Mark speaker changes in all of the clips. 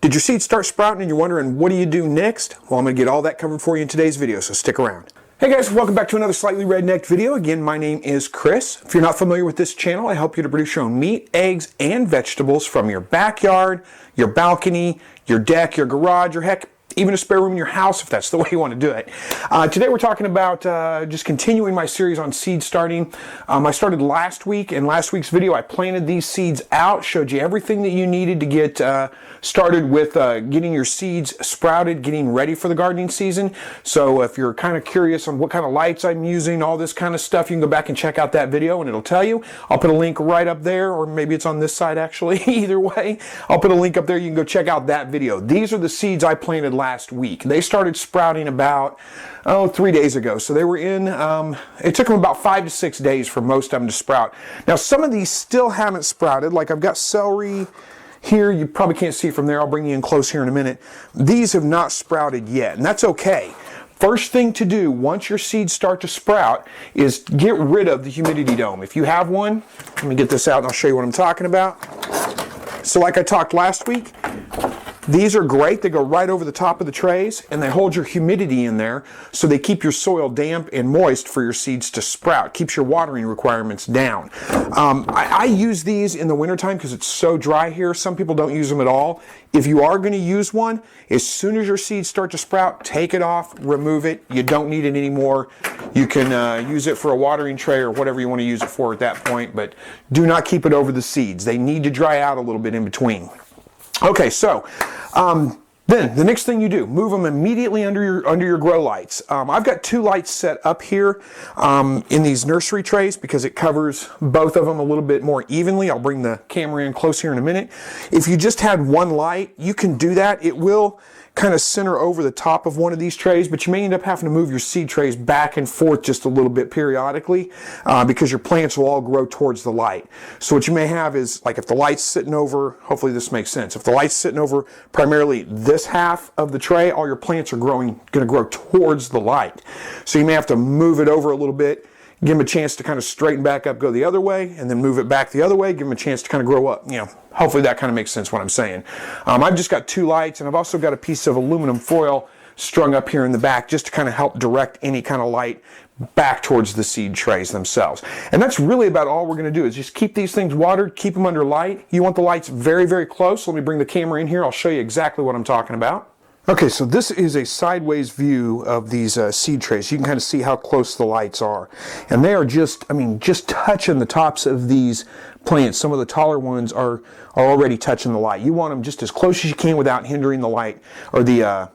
Speaker 1: Did your seeds start sprouting and you're wondering what do you do next? Well, I'm going to get all that covered for you in today's video, so stick around. Hey guys, welcome back to another Slightly Rednecked video. Again, my name is Chris. If you're not familiar with this channel, I help you to produce your own meat, eggs, and vegetables from your backyard, your balcony, your deck, your garage, or heck, even a spare room in your house if that's the way you want to do it. Today we're talking about just continuing my series on seed starting. I started last week. In last week's video I planted these seeds out, showed you everything that you needed to get started with getting your seeds sprouted, getting ready for the gardening season. So if you're kind of curious on what kind of lights I'm using, all this kind of stuff, you can go back and check out that video and it'll tell you. I'll put a link right up there, or maybe it's on this side actually. Either way, I'll put a link up there. You can go check out that video. These are the seeds I planted last week. They started sprouting about 3 days ago. So they were in, it took them about 5 to 6 days for most of them to sprout. Now some of these still haven't sprouted. Like I've got celery here, you probably can't see from there. I'll bring you in close here in a minute. These have not sprouted yet, and that's okay. First thing to do once your seeds start to sprout is get rid of the humidity dome. If you have one, let me get this out and I'll show you what I'm talking about. So like I talked last week, these are great. They go right over the top of the trays and they hold your humidity in there, so they keep your soil damp and moist for your seeds to sprout. Keeps your watering requirements down. I use these in the wintertime because it's so dry here. Some people don't use them at all. If you are going to use one, as soon as your seeds start to sprout, take it off, remove it. You don't need it anymore. You can use it for a watering tray or whatever you want to use it for at that point, but do not keep it over the seeds. They need to dry out a little bit in between. Okay, so then the next thing you do, move them immediately under your grow lights. I've got 2 lights set up here in these nursery trays because it covers both of them a little bit more evenly. I'll bring the camera in close here in a minute. If you just had one light, you can do that. It will kind of center over the top of one of these trays, but you may end up having to move your seed trays back and forth just a little bit periodically because your plants will all grow towards the light. So what you may have is, like if the light's sitting over, hopefully this makes sense, if the light's sitting over primarily this half of the tray, all your plants are going to grow towards the light. So you may have to move it over a little bit, give them a chance to kind of straighten back up, go the other way, and then move it back the other way, give them a chance to kind of grow up. You know, hopefully that kind of makes sense what I'm saying. I've just got 2 lights, and I've also got a piece of aluminum foil strung up here in the back just to kind of help direct any kind of light back towards the seed trays themselves. And that's really about all we're going to do, is just keep these things watered, keep them under light. You want the lights very, very close. Let me bring the camera in here. I'll show you exactly what I'm talking about. Okay, so this is a sideways view of these seed trays. You can kind of see how close the lights are. And they are just, I mean, just touching the tops of these plants. Some of the taller ones are already touching the light. You want them just as close as you can without hindering the light or the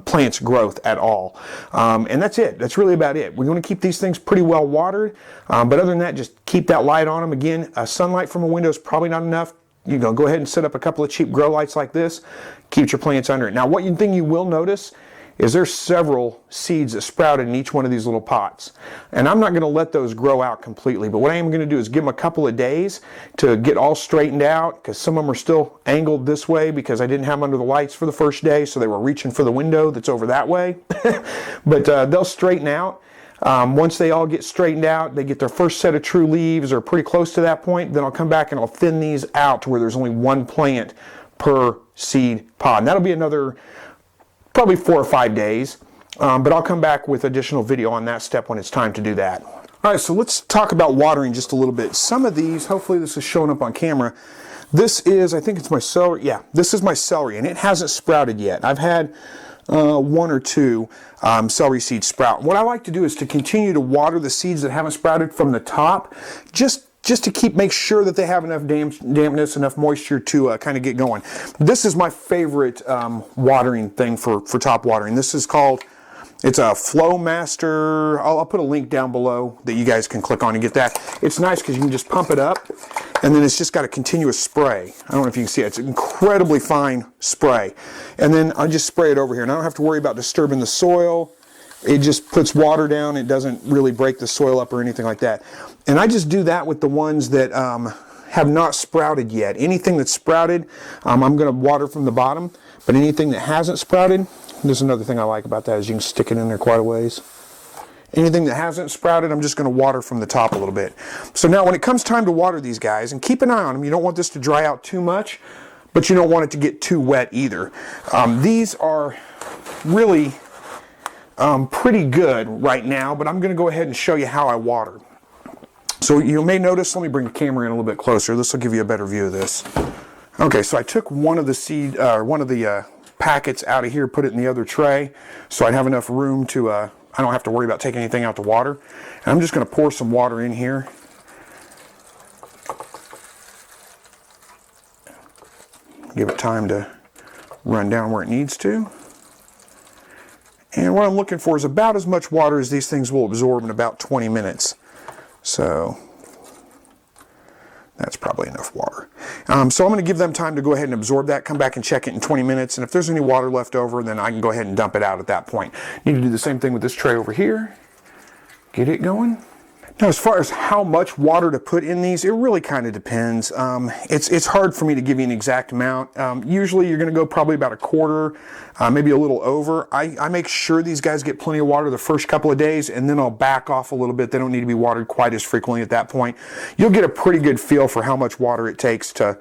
Speaker 1: plant's growth at all. And that's it. That's really about it. We want to keep these things pretty well watered. But other than that, just keep that light on them. Again, sunlight from a window is probably not enough. You know, go ahead and set up a couple of cheap grow lights like this. Keep your plants under it. Now, one thing you will notice is there's several seeds that sprouted in each one of these little pots. And I'm not going to let those grow out completely, but what I am going to do is give them a couple of days to get all straightened out, because some of them are still angled this way because I didn't have them under the lights for the first day, so they were reaching for the window that's over that way. But they'll straighten out. Once they all get straightened out, they get their first set of true leaves or pretty close to that point, then I'll come back and I'll thin these out to where there's only 1 plant per seed pod. And that'll be another probably 4 or 5 days, but I'll come back with additional video on that step when it's time to do that. All right, so let's talk about watering just a little bit. Some of these, hopefully this is showing up on camera. This is, I think it's my celery. Yeah, this is my celery, and it hasn't sprouted yet. I've had 1 or 2 celery seeds sprout. What I like to do is to continue to water the seeds that haven't sprouted from the top, just to make sure that they have enough dampness, enough moisture to kind of get going. This is my favorite watering thing for top watering. This is called, it's a Flowmaster. I'll put a link down below that you guys can click on and get that. It's nice because you can just pump it up, and then it's just got a continuous spray. I don't know if you can see it. It's an incredibly fine spray. And then I just spray it over here, and I don't have to worry about disturbing the soil. It just puts water down. It doesn't really break the soil up or anything like that. And I just do that with the ones that have not sprouted yet. Anything that's sprouted, I'm going to water from the bottom. But anything that hasn't sprouted, there's another thing I like about that is you can stick it in there quite a ways. Anything that hasn't sprouted, I'm just going to water from the top a little bit. So now when it comes time to water these guys, and keep an eye on them, you don't want this to dry out too much, but you don't want it to get too wet either. These are really pretty good right now, but I'm going to go ahead and show you how I water. So you may notice, let me bring the camera in a little bit closer. This will give you a better view of this. Okay, so I took one of the packets out of here, put it in the other tray, so I'd have enough room to, I don't have to worry about taking anything out to water. And I'm just going to pour some water in here. Give it time to run down where it needs to. And what I'm looking for is about as much water as these things will absorb in about 20 minutes. So that's probably enough water. So I'm going to give them time to go ahead and absorb that, come back and check it in 20 minutes, and if there's any water left over, then I can go ahead and dump it out at that point. Need to do the same thing with this tray over here. Get it going. Now, as far as how much water to put in these, it really kind of depends. It's hard for me to give you an exact amount. Usually you're going to go probably about a quarter, maybe a little over. I make sure these guys get plenty of water the first couple of days, and then I'll back off a little bit. They don't need to be watered quite as frequently at that point. You'll get a pretty good feel for how much water it takes to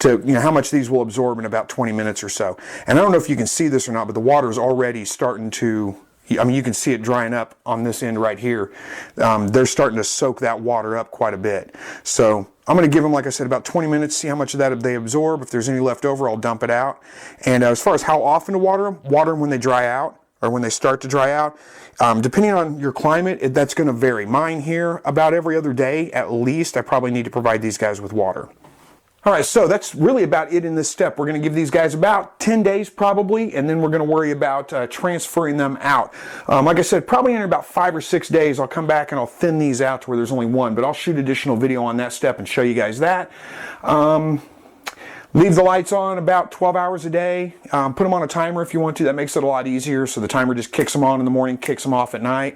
Speaker 1: how much these will absorb in about 20 minutes or so. And I don't know if you can see this or not, but the water is already starting to, I mean, you can see it drying up on this end right here. They're starting to soak that water up quite a bit. So I'm going to give them, like I said, about 20 minutes, see how much of that they absorb. If there's any left over, I'll dump it out. And as far as how often to water them when they dry out or when they start to dry out. Depending on your climate, that's going to vary. Mine here, about every other day at least, I probably need to provide these guys with water. All right, so that's really about it in this step. We're going to give these guys about 10 days probably, and then we're going to worry about transferring them out. Like I said, probably in about 5 or 6 days, I'll come back and I'll thin these out to where there's only one, but I'll shoot additional video on that step and show you guys that. Leave the lights on about 12 hours a day. Put them on a timer if you want to. That makes it a lot easier. So the timer just kicks them on in the morning, kicks them off at night.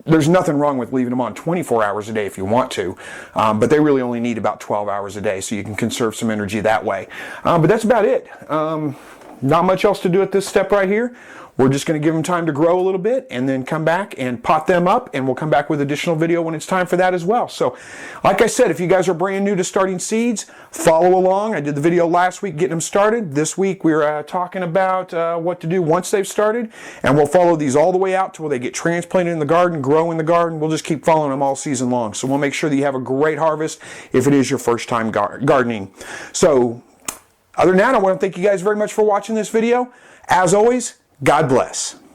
Speaker 1: There's nothing wrong with leaving them on 24 hours a day if you want to. But they really only need about 12 hours a day, so you can conserve some energy that way. But that's about it. Not much else to do at this step right here. We're just going to give them time to grow a little bit and then come back and pot them up, and we'll come back with additional video when it's time for that as well. So like I said, if you guys are brand new to starting seeds, follow along. I did the video last week getting them started. This week we're talking about what to do once they've started, and we'll follow these all the way out to where they get transplanted in the garden, grow in the garden. We'll just keep following them all season long. So we'll make sure that you have a great harvest if it is your first time gardening. So other than that, I want to thank you guys very much for watching this video. As always, God bless.